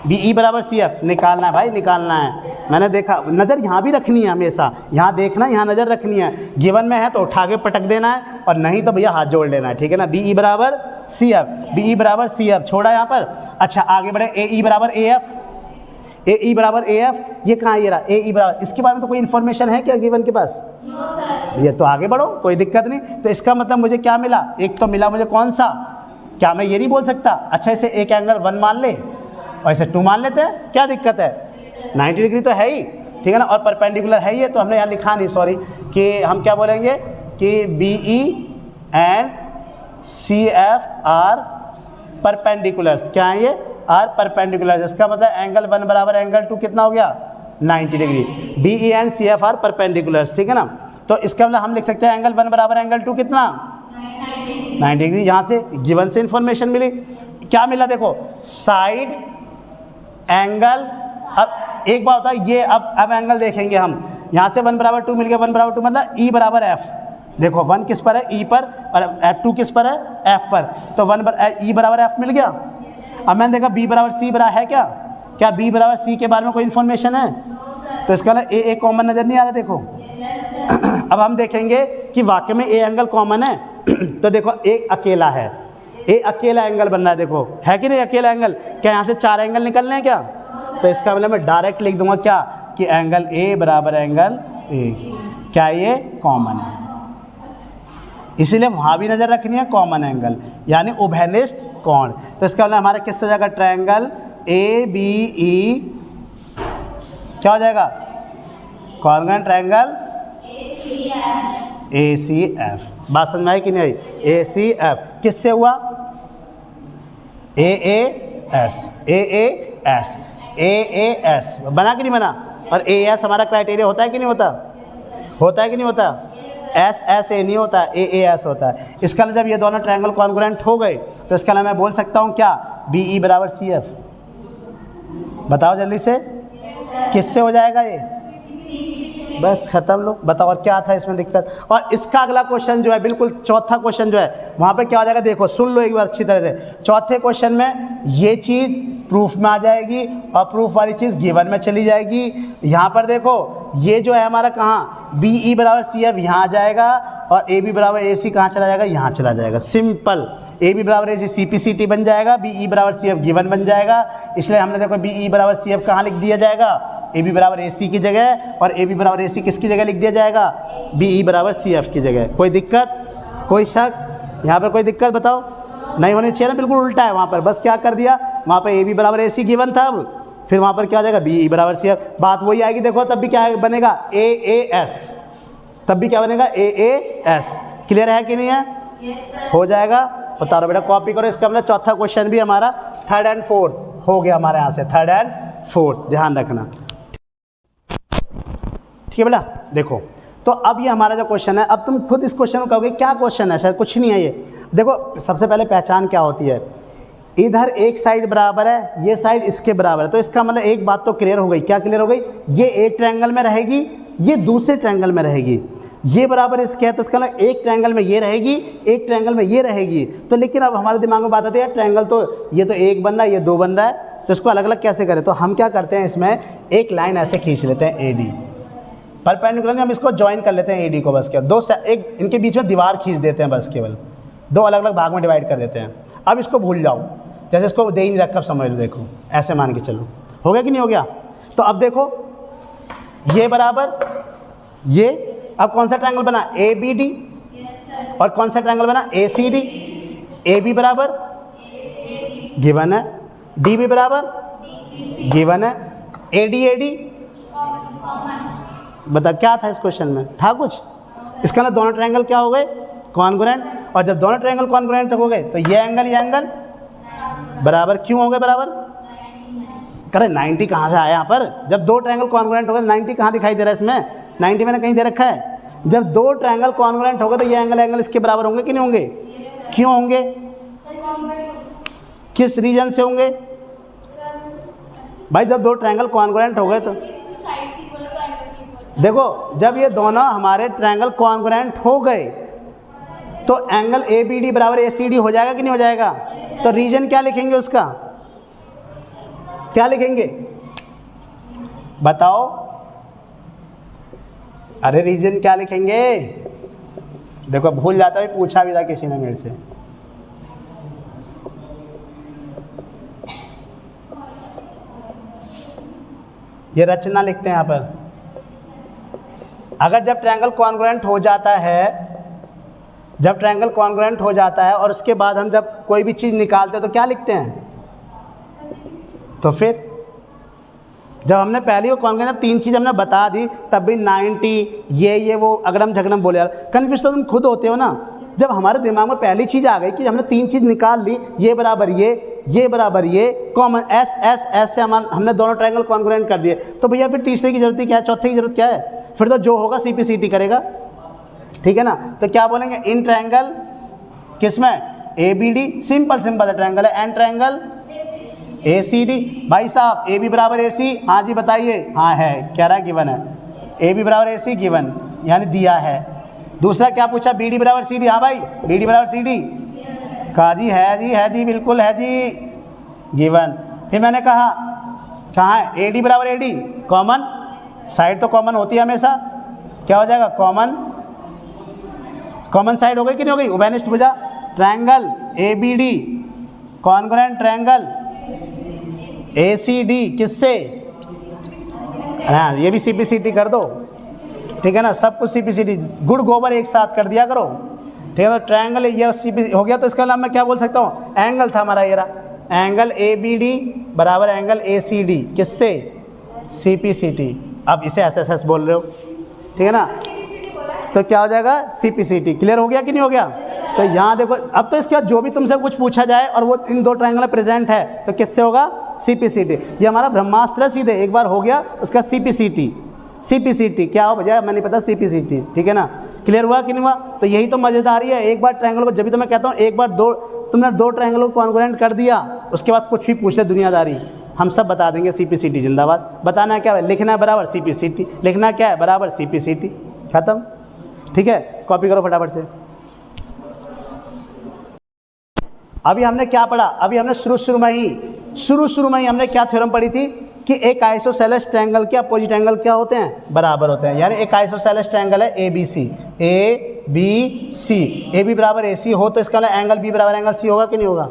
BE बराबर CF निकालना है भाई, निकालना है। मैंने देखा, नज़र यहाँ भी रखनी है हमेशा, यहाँ देखना, यहाँ नज़र रखनी है। गिवन में है तो उठा के पटक देना है और नहीं तो भैया हाथ जोड़ लेना है, ठीक है ना। BE बराबर CF, BE बराबर CF छोड़ा यहाँ पर। अच्छा आगे बढ़े, AE बराबर AF, AE बराबर AF, ये कहाँ, ये रहा AE बराबर। इसके बारे में तो कोई इन्फॉर्मेशन है क्या गिवन के पास, ये तो आगे बढ़ो, कोई दिक्कत नहीं। तो इसका मतलब मुझे क्या मिला, एक तो मिला मुझे कौन सा, क्या मैं ये नहीं बोल सकता, अच्छा इसे एक एंगल 1 मान ले और इसे 2 मान लेते हैं, क्या दिक्कत है, 90 डिग्री तो है ही, ठीक है ना। और परपेंडिकुलर है ये, तो हमने यहाँ लिखा नहीं, सॉरी, कि हम क्या बोलेंगे कि BE and C F are perpendiculars. क्या है ये? Are perpendicular. इसका मतलब एंगल 1 बराबर एंगल 2 कितना हो गया? 90 degree. D E and C F are perpendiculars, ठीक है ना। तो इसका मतलब हम लिख सकते हैं एंगल 1 बराबर एंगल 2 कितना? 90 डिग्री। यहाँ से गिवन से इंफॉर्मेशन मिली। क्या मिला? देखो साइड एंगल। अब एक बात होता है ये, अब एंगल देखेंगे हम। यहाँ से 1 बराबर 2 मिल गया, 1 बराबर 2 मतलब ई बराबर एफ। देखो 1 किस पर है? ई पर, और F2 किस पर है? एफ पर। तो 1 ई बराबर एफ मिल गया। अब मैंने देखा बी बराबर सी बराबर है क्या? क्या बी बराबर सी के बारे में कोई इन्फॉर्मेशन है? तो इसका मतलब ए कॉमन नज़र नहीं आ रहा। देखो अब हम देखेंगे कि वाकई में ए एंगल कॉमन है। तो देखो ए अकेला है, ए अकेला एंगल बन रहा है। देखो है कि नहीं अकेला एंगल? क्या यहाँ से 4 एंगल निकल रहे हैं क्या? तो इसका मतलब मैं डायरेक्ट लिख दूंगा क्या, कि एंगल ए बराबर एंगल ए। क्या ये कॉमन है? इसीलिए वहाँ भी नज़र रखनी है कॉमन एंगल, यानी उभयनिष्ठ कोण। तो इसका मतलब हमारा किस हो जाएगा? ट्रायंगल ए बी ई क्या हो जाएगा? Congruent triangle A C F. बात समझ में आई कि नहीं आई? ए सी एफ किससे हुआ? A A S, A A S, A A S बना कि नहीं बना? और ए एस हमारा क्राइटेरिया होता है कि नहीं होता? होता है कि नहीं होता? एस एस ए नहीं होता, ए ए एस होता है। इसका मतलब जब ये दोनों ट्रायंगल कॉन्ग्रुएंट हो गए तो इसका मतलब मैं बोल सकता हूँ क्या? बी ई बराबर सी एफ। बताओ जल्दी से, किससे हो जाएगा ये? बस खत्म लो। बताओ और क्या था इसमें दिक्कत? और इसका अगला क्वेश्चन जो है, बिल्कुल चौथा क्वेश्चन जो है, वहाँ पे क्या हो जाएगा? देखो सुन लो एक बार अच्छी तरह से। चौथे क्वेश्चन में ये चीज़ प्रूफ में आ जाएगी और प्रूफ वाली चीज़ गिवन में चली जाएगी। यहाँ पर देखो ये जो है हमारा कहाँ, बी ई बराबर सी एफ यहाँ आ जाएगा, और ए बी बराबर ए सी कहाँ चला जाएगा? यहाँ चला जाएगा। सिंपल। ए बी बराबर ए सी सी पी सी टी बन जाएगा, बी ई बराबर सी एफ गिवन बन जाएगा। इसलिए हमने देखो बी ई बराबर सी एफ कहाँ लिख दिया जाएगा? ए बी बराबर ए सी की जगह, और ए बी बराबर ए सी किसकी जगह लिख दिया जाएगा? बी ई बराबर सी एफ की जगह। कोई दिक्कत, कोई शक यहाँ पर? कोई दिक्कत बताओ? नहीं होनी चाहिए ना, बिल्कुल उल्टा है वहाँ पर। बस क्या कर दिया, वहाँ पर ए बी बराबर ए सी गिवन था, अब फिर वहाँ पर क्या आ जाएगा? बी ई बराबर सी एफ। बात वही आएगी। देखो तब भी क्या बनेगा? ए ए एस। तब भी क्या बनेगा? ए ए एस। क्लियर है कि नहीं है? हो जाएगा। उतारो बेटा, कॉपी करो। इसका मतलब चौथा क्वेश्चन भी हमारा 3rd and 4th हो गया हमारे यहाँ से। 3rd and 4th ध्यान रखना, ठीक है बेटा। देखो तो अब ये हमारा जो क्वेश्चन है, अब तुम खुद इस क्वेश्चन को कहोगे क्या क्वेश्चन है सर? कुछ नहीं है ये। देखो सबसे पहले पहचान क्या होती है, इधर एक साइड बराबर है, ये साइड इसके बराबर है। तो इसका मतलब एक बात तो क्लियर हो गई। क्या क्लियर हो गई? ये एक ट्रायंगल में रहेगी, ये दूसरे ट्रायंगल में रहेगी। ये बराबर इसके है तो इसका मतलब एक ट्रायंगल में ये रहेगी, एक ट्रायंगल में ये रहेगी। तो लेकिन अब हमारे दिमाग में बात आती है ट्रायंगल तो ये तो एक बन रहा है, ये दो बन रहा है, तो इसको अलग अलग कैसे करें? तो हम क्या करते हैं, इसमें एक लाइन ऐसे खींच लेते हैं ए डी परपेंडिकुलर। हम इसको ज्वाइन कर लेते हैं ए डी को। बस क्या दो एक इनके बीच में दीवार खींच देते हैं, बस केवल दो अलग अलग भाग में डिवाइड कर देते हैं। अब इसको भूल जाओ, जैसे इसको दे ही नहीं रखा, समझ लो। देखो ऐसे मान के चलो, हो गया कि नहीं हो गया? तो अब देखो ये बराबर ये, अब कौन सा ट्रायंगल बना? A B D. और कौन सा ट्रायंगल बना? A C D. A B बराबर गिवन है, डी बी बराबर गिवन है, ए डी बता क्या था इस क्वेश्चन में? था कुछ? इसका ना दोनों ट्रायंगल क्या हो गए? कॉन्ग्रुएंट। और जब दोनों ट्रायंगल कॉन्ग्रुएंट हो गए तो ये एंगल बराबर क्यों हो गए? बराबर करे 90 कहाँ से आया यहाँ पर? जब दो ट्रायंगल कॉन्ग्रुएंट हो गए, 90 कहाँ दिखाई दे रहा है इसमें? 90 मैंने कहीं दे रखा है। जब दो ट्रायंगल कॉन्ग्रुएंट हो गए तो ये एंगल इसके बराबर होंगे कि नहीं होंगे? क्यों होंगे? किस रीजन से होंगे भाई? जब दो ट्रायंगल कॉन्ग्रुएंट हो गए तो देखो, जब ये दोनों हमारे ट्रायंगल कॉन्ग्रुएंट हो गए तो एंगल ए बी डी बराबर ए सी डी हो जाएगा कि नहीं हो जाएगा? तो रीजन क्या लिखेंगे उसका? क्या लिखेंगे बताओ? अरे रीजन क्या लिखेंगे? देखो भूल जाता है, पूछा भी था किसी ने मेरे से। ये रचना लिखते हैं यहाँ पर। अगर जब ट्रायंगल कॉन्ग्रुएंट हो जाता है, जब ट्रायंगल कॉन्ग्रुएंट हो जाता है और उसके बाद हम जब कोई भी चीज़ निकालते हैं तो क्या लिखते हैं? तो फिर जब हमने पहले वो कॉन्ग्रुएंट, जब तीन चीज़ हमने बता दी तब भी 90 ये वो अगड़म झगड़म बोले। यार कन्फ्यूज तो तुम खुद होते हो ना। जब हमारे दिमाग में पहली चीज़ आ गई कि हमने 3 चीज़ निकाल ली, ये बराबर ये बराबर ये, कॉमन एस एस एस से हमने दोनों ट्रायंगल कॉन्ग्रुएंट कर दिए, तो भैया फिर तीसरे की जरूरत क्या है, चौथे की जरूरत क्या है, फिर तो जो होगा CPCT करेगा, ठीक है ना। तो क्या बोलेंगे, इन ट्रायंगल किसमें, ABD, सिंपल सा ट्रायंगल है, एन ट्रायंगल ACD। भाई साहब AB बराबर AC, हाँ जी बताइए, हाँ है, क्या रहा, गिवन है, AB बराबर AC गिवन यानी दिया है। दूसरा क्या पूछा, BD बराबर CD, हाँ भाई BD बराबर CD, कहा जी है जी बिल्कुल है जी, गिवन। फिर मैंने कहा कहाँ है, AD बराबर AD, कॉमन साइड तो कॉमन होती है हमेशा, क्या हो जाएगा, कॉमन साइड हो गई कि नहीं हो गई, उभयनिष्ठ भुजा, triangle ABD congruent triangle ACD किससे, हाँ ये भी CPCT कर दो, ठीक है ना, सब कुछ CPCT, गुड़ गोबर एक साथ कर दिया करो, ठीक है। तो ट्रायंगल ये CPCT हो गया, तो इसका नाम मैं क्या बोल सकता हूँ, एंगल था हमारा ये रहा, एंगल ABD बराबर एंगल ACD किससे, CPCT। अब इसे SSS बोल रहे हो, ठीक है ना, तो क्या हो जाएगा, CPCT। क्लियर हो गया कि नहीं हो गया। तो यहाँ देखो, अब तो इसके बाद जो भी तुमसे कुछ पूछा जाए और वो इन 2 ट्रायंगल में प्रेजेंट है तो किससे होगा, CPCT। ये हमारा ब्रह्मास्त्र है, सीधे एक बार हो गया उसका CPCT क्या हो भैया, मैं नहीं पता, CPCT, ठीक है ना। क्लियर हुआ कि नहीं हुआ। तो यही तो मज़ेदारी है, एक बार ट्रायंगल को, जब भी तो मैं कहता हूँ एक बार तुमने 2 ट्रायंगल को कॉन्ग्रुएंट कर दिया, उसके बाद कुछ भी पूछ ले दुनियादारी, हम सब बता देंगे, CPCT जिंदाबाद। बताना क्या है, लिखना है बराबर CPCT, लिखना क्या है बराबर CPCT, खत्म, ठीक है। कॉपी करो फटाफट से। अभी हमने क्या पढ़ा, अभी हमने शुरू में ही हमने क्या थ्योरम पढ़ी थी कि एक आइसोसेलेस ट्रायंगल के अपोजिट एंगल क्या होते हैं, बराबर होते हैं। यानी एक आइसोसेलेस ट्रायंगल है ABC, AB बराबर AC हो तो इसका एंगल B बराबर एंगल C होगा कि नहीं होगा।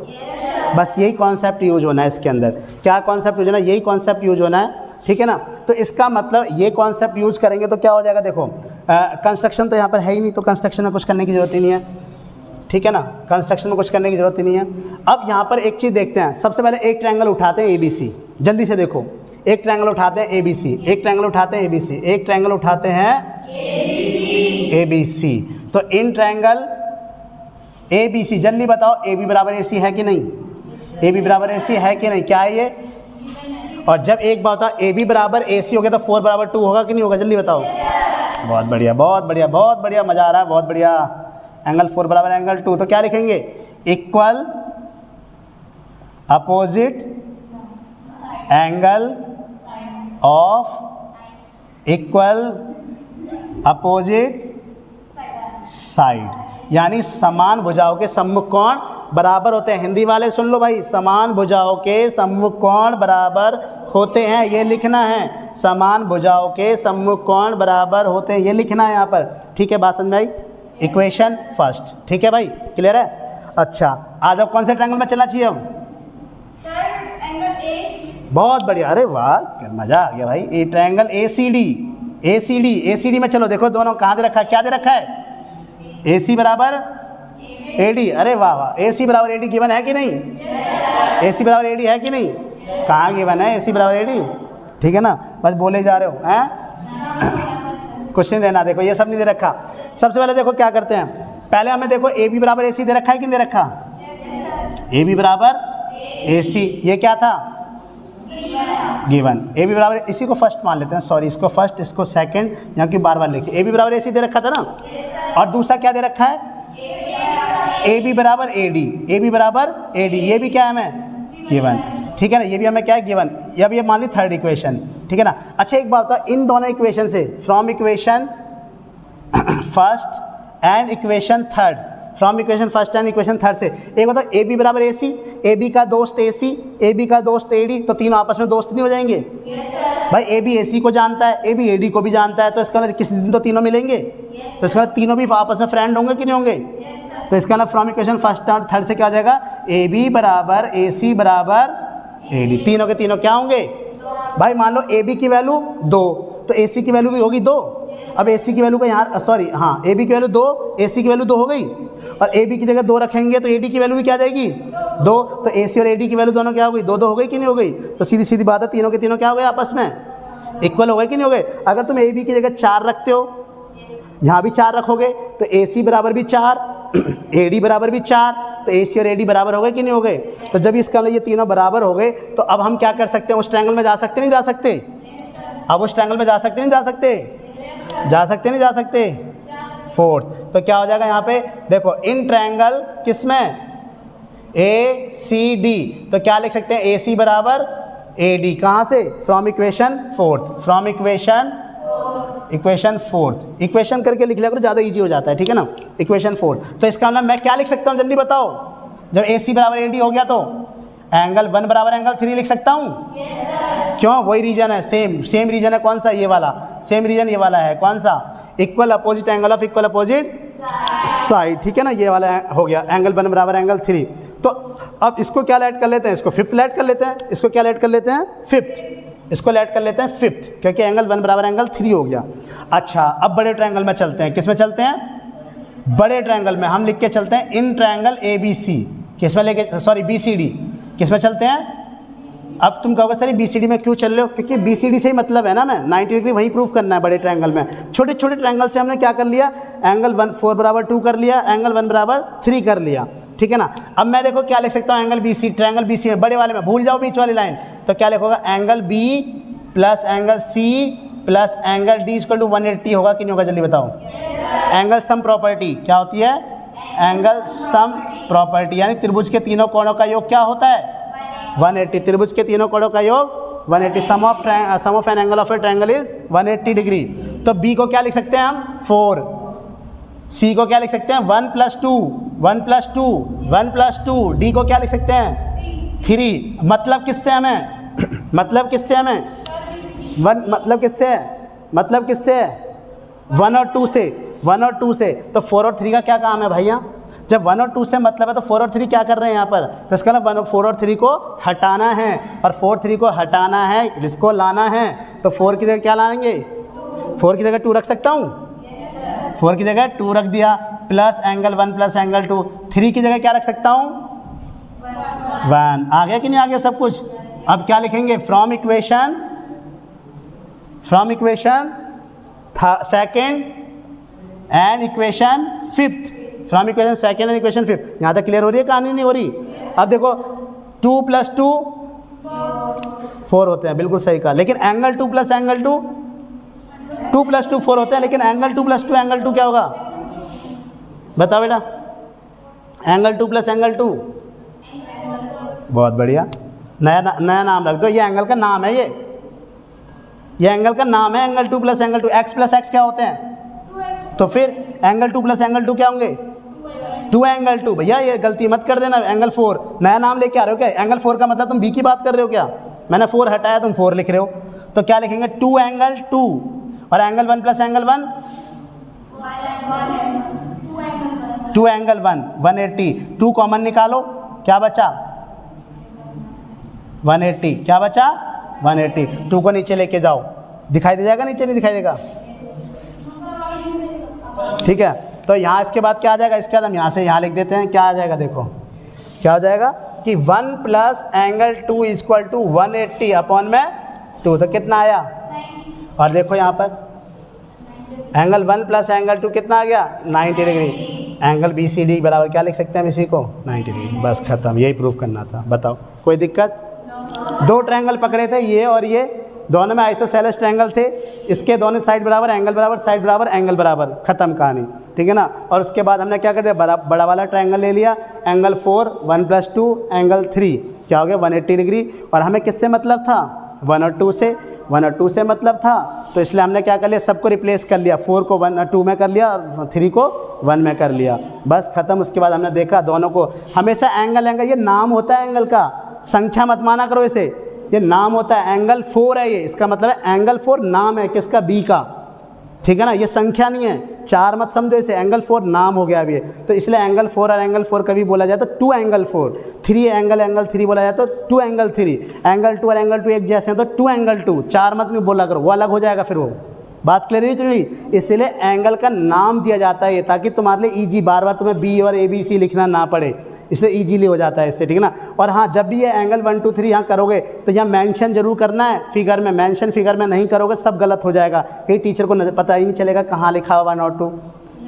बस यही कॉन्सेप्ट यूज होना है इसके अंदर। क्या कॉन्सेप्ट यूज होना है, यही कॉन्सेप्ट यूज होना है, ठीक है ना। तो इसका मतलब ये कॉन्सेप्ट यूज करेंगे तो क्या हो जाएगा, देखो कंस्ट्रक्शन तो यहाँ पर है ही नहीं, तो कंस्ट्रक्शन में कुछ करने की ज़रूरत ही नहीं है, ठीक है ना, कंस्ट्रक्शन में कुछ करने की ज़रूरत ही नहीं है। अब यहाँ पर एक चीज़ देखते हैं, सबसे पहले एक ट्रायंगल उठाते हैं ABC, जल्दी से देखो, एक ट्रायंगल उठाते हैं ABC, एक ट्रायंगल उठाते हैं ABC, एक ट्रायंगल उठाते हैं ABC। तो इन ट्रायंगल ABC, जल्दी बताओ AB बराबर AC है कि नहीं, AB बराबर AC है कि नहीं, क्या है ये। और जब एक बात होता AB बराबर AC हो गया तो 4 बराबर 2 होगा कि नहीं होगा, जल्दी बताओ। बहुत बढ़िया बहुत बढ़िया बहुत बढ़िया, मज़ा आ रहा है, बहुत बढ़िया। एंगल 4 बराबर एंगल 2, तो क्या लिखेंगे, equal opposite angle of equal opposite side, यानी समान भुजाओं के सम्मुख कोण बराबर होते हैं। हिंदी वाले सुन लो भाई, समान भुजाओं के सम्मुख कोण बराबर होते हैं, ये लिखना है, समान भुजाओं के सम्मुख कोण बराबर होते हैं, ये लिखना है यहाँ पर, ठीक है। बात समझ में आई, इक्वेशन फर्स्ट, ठीक है भाई, क्लियर है। अच्छा आ जाओ, कौन से ट्रायंगल में चलना चाहिए अब, बहुत बढ़िया, अरे वाह मज़ा आ गया भाई। ये ट्रायंगल ACD में चलो, देखो दोनों कहाँ दे रखा है, क्या दे रखा है, AC बराबर AD, अरे वाह वाह, AC बराबर AD गिवन है कि नहीं, AC बराबर AD है कि नहीं, कहाँ गिवन है AC बराबर AD, ठीक है ना, बस बोले जा रहे हो हैं, क्वेश्चन देना। देखो ये सब नहीं दे रखा। सबसे पहले देखो क्या करते हैं, पहले हमें देखो AB बराबर AC दे रखा है कि नहीं दे रखा, AB बराबर AC, ये क्या था, गिवन। AB बराबर, इसी को फर्स्ट मान लेते हैं, सॉरी इसको फर्स्ट इसको सेकंड, यहाँ की बार लिखिए। AB बराबर AC दे रखा था ना, और दूसरा क्या दे रखा है, AB बराबर AD बराबर AD, ये भी क्या है हमें गिवन, ठीक है ना, ये भी हमें क्या है गिवन। अब ये मान ली थर्ड इक्वेशन, ठीक है ना। अच्छा एक बात बताओ, इन दोनों इक्वेशन से, from equation first and equation third, from equation first and equation third से एक बताओ, AB बराबर AC, AB का दोस्त AC, AB का दोस्त AD, तो तीनों आपस में दोस्त नहीं हो जाएंगे। भाई AB AC को जानता है, AB AD को भी जानता है, तो इसका मतलब किसी दिन तो तीनों मिलेंगे, तो इसका मतलब तीनों भी आपस में फ्रेंड होंगे कि नहीं होंगे। तो इसका मतलब from equation first and third से क्या हो जाएगा, AB बराबर AC बराबर AD, तीनों के तीनों क्या होंगे। भाई मान लो AB की वैल्यू 2, तो AC की वैल्यू भी होगी 2। अब AC की वैल्यू का यहाँ सॉरी हाँ, AB की वैल्यू 2, AC की वैल्यू 2 हो गई, और AB की जगह 2 रखेंगे तो AD की वैल्यू भी क्या जाएगी 2, तो AC और AD की वैल्यू दोनों क्या हो गई, 2 हो गई कि नहीं हो गई। तो सीधी सीधी बात है, तीनों के तीनों क्या हो गए, आपस में इक्वल हो गए कि नहीं हो गए। अगर तुम AB की जगह 4 रखते हो, यहाँ भी 4 रखोगे, तो AC बराबर भी 4, AD बराबर भी 4, तो AC और AD बराबर हो गए कि नहीं हो गए? तो जब इसका ये तीनों बराबर हो गए तो अब हम क्या कर सकते हैं, उस ट्रायंगल में जा सकते नहीं जा सकते? अब उस ट्रायंगल में जा सकते नहीं जा सकते? जा सकते नहीं जा सकते? फोर्थ, तो क्या हो जाएगा यहाँ पे देखो, इन ट्रायंगल किसमें ACD, तो क्या लिख सकते हैं AC बराबर AD, कहाँ से? From equation fourth, from equation fourth, equation करके लिख लिया करो, ज़्यादा इजी हो जाता है, ठीक है ना? इक्वेशन फोर्थ, तो इसका मतलब मैं क्या लिख सकता हूँ जल्दी बताओ? जब AC बराबर AD हो गया तो एंगल 1 बराबर एंगल 3 लिख सकता हूँ? yes, क्यों? वही रीजन है, सेम रीजन है, कौन सा? ये वाला, सेम रीजन ये वाला है, कौन सा? Equal opposite angle of equal opposite side, ठीक है ना? ये वाला हो गया एंगल 1 बराबर एंगल 3। तो अब इसको क्या ऐड कर लेते हैं? इसको फिफ्थ ऐड कर लेते हैं, इसको क्या ऐड कर लेते हैं? फिफ्थ, इसको ऐड कर लेते हैं फिफ्थ, क्योंकि एंगल 1 बराबर एंगल 3 हो गया। अच्छा, अब बड़े ट्रायंगल में चलते हैं, किस में चलते हैं? बड़े ट्रायंगल में हम लिख के चलते हैं इन ट्रायंगल ABC, किस में लेके, सॉरी BCD, किस में चलते हैं? अब तुम कहोगे सर BCD में क्यों चल रहे हो? क्योंकि BCD से ही मतलब है ना, मैं 90 डिग्री वही प्रूफ करना है बड़े ट्रायंगल में। छोटे छोटे ट्रायंगल से हमने क्या कर लिया, एंगल 4 बराबर 2 कर लिया, एंगल 1 बराबर 3 कर लिया, ठीक है ना? अब मैं देखो क्या लिख सकता हूँ, एंगल BC, ट्रायंगल BC में बड़े वाले में भूल जाओ बीच वाली लाइन, तो क्या लिखोगा? Angle B plus angle C plus angle D equal to 180 होगा कि नहीं होगा? जल्दी बताओ। एंगल सम प्रॉपर्टी क्या होती है? एंगल सम प्रॉपर्टी, यानी त्रिभुज के तीनों कोणों का योग क्या होता है? 180, त्रिभुज के तीनों कोणों का योग 180, sum of an angle of a triangle is 180 degree. तो B को क्या लिख सकते हैं हम? 4, C को क्या लिख सकते हैं? 1 + 2, 1 + 2, 1 + 2, D को क्या लिख सकते हैं? 3। मतलब किससे हमें मतलब किससे हमें मतलब किससे है? मतलब किससे है? 1 और 2 से, 1 और 2 से। तो 4 और 3 का क्या काम है भैया? जब 1 और 2 से मतलब है तो 4 और 3 क्या कर रहे हैं यहाँ पर? तो इसका मतलब 4 और 3 को हटाना है, और 4 3 को हटाना है, इसको लाना है, तो 4 की जगह क्या लाएंगे? 4 की जगह 2 रख सकता हूँ? 4 की जगह 2 रख दिया, प्लस एंगल 1 प्लस एंगल 2। 3 की जगह क्या रख सकता हूँ? 1। आ गया कि नहीं आ गया सब कुछ? अब क्या लिखेंगे? From equation second and equation fifth, from equation second and equation fifth. यहाँ तक क्लियर हो रही है कहानी? नहीं हो रही? अब देखो 2 + 2 4 होते हैं, बिल्कुल सही कहा, लेकिन एंगल 2 + एंगल 2 2 + 2 4 होते हैं, लेकिन एंगल 2 + 2 एंगल 2 क्या होगा? बताओ बेटा, एंगल 2 + एंगल 2। बहुत बढ़िया, नया नाम रख दो, ये एंगल का नाम है, ये एंगल का नाम है, एंगल 2 + एंगल 2। x + x क्या होते हैं? तो फिर एंगल 2 + एंगल 2 क्या होंगे? 2 एंगल 2। भैया ये गलती मत कर देना, एंगल 4 नया नाम लेके आ रहे हो क्या? एंगल 4 का मतलब तुम B की बात कर रहे हो क्या? मैंने 4 हटाया, तुम 4 लिख रहे हो, तो क्या लिखेंगे? 2 एंगल 2, और एंगल 1 + एंगल 1 2 एंगल 1 180। 2 कॉमन निकालो, क्या बचा? 180। क्या बचा? 180। 2 को नीचे लेके जाओ, दिखाई दे जाएगा? नीचे नहीं दिखाई देगा? ठीक है, तो यहाँ इसके बाद क्या आ जाएगा? इसके बाद हम यहाँ से यहाँ लिख देते हैं, क्या आ जाएगा? देखो क्या हो जाएगा कि 1 plus angle 2 equal to 180 upon में 2, तो कितना आया? और देखो यहाँ पर एंगल 1 प्लस एंगल 2 कितना आ गया? 90 डिग्री। एंगल BCD बराबर क्या लिख सकते हैं हम इसी को? 90 डिग्री। बस खत्म, यही प्रूफ करना था। बताओ कोई दिक्कत? 2 ट्रायंगल पकड़े थे, ये और ये, दोनों में आइसोसेलेस ट्रायंगल थे, इसके दोनों साइड बराबर, एंगल बराबर, साइड बराबर, एंगल बराबर, खत्म कहानी, ठीक है ना? और उसके बाद हमने क्या कर दिया? बड़ा वाला ट्रायंगल ले लिया, एंगल 4 1 + 2 एंगल 3 क्या हो गया? 180 डिग्री। और हमें किससे मतलब था? 1 और 2 से, 1 और 2 से मतलब था, तो इसलिए हमने क्या कर लिया? सबको रिप्लेस कर लिया, 4 को 1 और 2 में कर लिया, और 3 को 1 में कर लिया, बस खत्म। उसके बाद हमने देखा दोनों को, हमेशा एंगल ये नाम होता है एंगल का, संख्या मत माना करो इसे, ये नाम होता है। एंगल 4 है ये, इसका मतलब है एंगल 4 नाम है किसका? B का, ठीक है ना? ये संख्या नहीं है, 4 मत समझो इसे, एंगल 4 नाम हो गया अभी, तो इसलिए एंगल 4 और एंगल 4 कभी बोला जाए तो 2 एंगल 4, 3 एंगल 3 बोला जाए तो 2 एंगल 3, एंगल 2 और एंगल 2 एक जैसे हैं तो 2 एंगल 2, 4 मत नहीं बोला करो, वो अलग हो जाएगा फिर। वो बात क्लियर हुई कि नहीं? इसलिए एंगल का नाम दिया जाता है ये, ताकि तुम्हारे लिए ईजी, बार बार तुम्हें B और ABC लिखना ना पड़े, इसलिए इजीली हो जाता है इससे, ठीक है ना? और हाँ, जब भी ये एंगल 1 2 3 यहाँ करोगे तो यहाँ मेंशन जरूर करना है फिगर में, मेंशन फिगर में नहीं करोगे सब गलत हो जाएगा, कहीं टीचर को पता ही नहीं चलेगा कहाँ लिखा हुआ 1 और 2।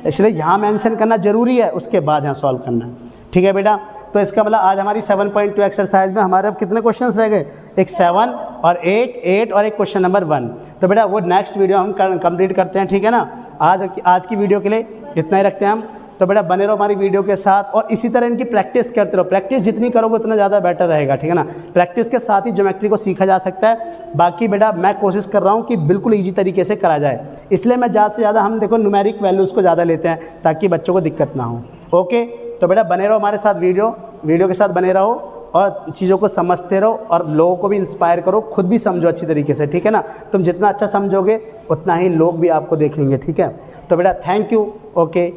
इसलिए यहाँ मेंशन करना ज़रूरी है, उसके बाद यहाँ सॉल्व करना है। ठीक है बेटा, तो इसका मतलब आज हमारी 7.2 एक्सरसाइज में हमारे अब कितने क्वेश्चंस रह गए, एक 7 और एक 8 और एक क्वेश्चन नंबर 1। तो बेटा वो नेक्स्ट वीडियो हम कंप्लीट करते हैं, ठीक है ना। आज की वीडियो के लिए इतना ही रखते हैं हम। तो बेटा बने रहो हमारी वीडियो के साथ और इसी तरह इनकी प्रैक्टिस करते रहो। प्रैक्टिस जितनी करोगे उतना ज़्यादा बेटर रहेगा, ठीक है ना। प्रैक्टिस के साथ ही ज्योमेट्री को सीखा जा सकता है। बाकी बेटा मैं कोशिश कर रहा हूँ कि बिल्कुल ईजी तरीके से करा जाए, इसलिए मैं ज़्यादा से ज़्यादा हम देखो न्यूमेरिक वैल्यूज़ को ज़्यादा लेते हैं ताकि बच्चों को दिक्कत ना हो। ओके, तो बेटा बने रहो हमारे साथ, वीडियो के साथ बने रहो और चीज़ों को समझते रहो और लोगों को भी इंस्पायर करो, खुद भी समझो अच्छी तरीके से, ठीक है ना। तुम जितना अच्छा समझोगे उतना ही लोग भी आपको देखेंगे, ठीक है। तो बेटा थैंक यू। ओके।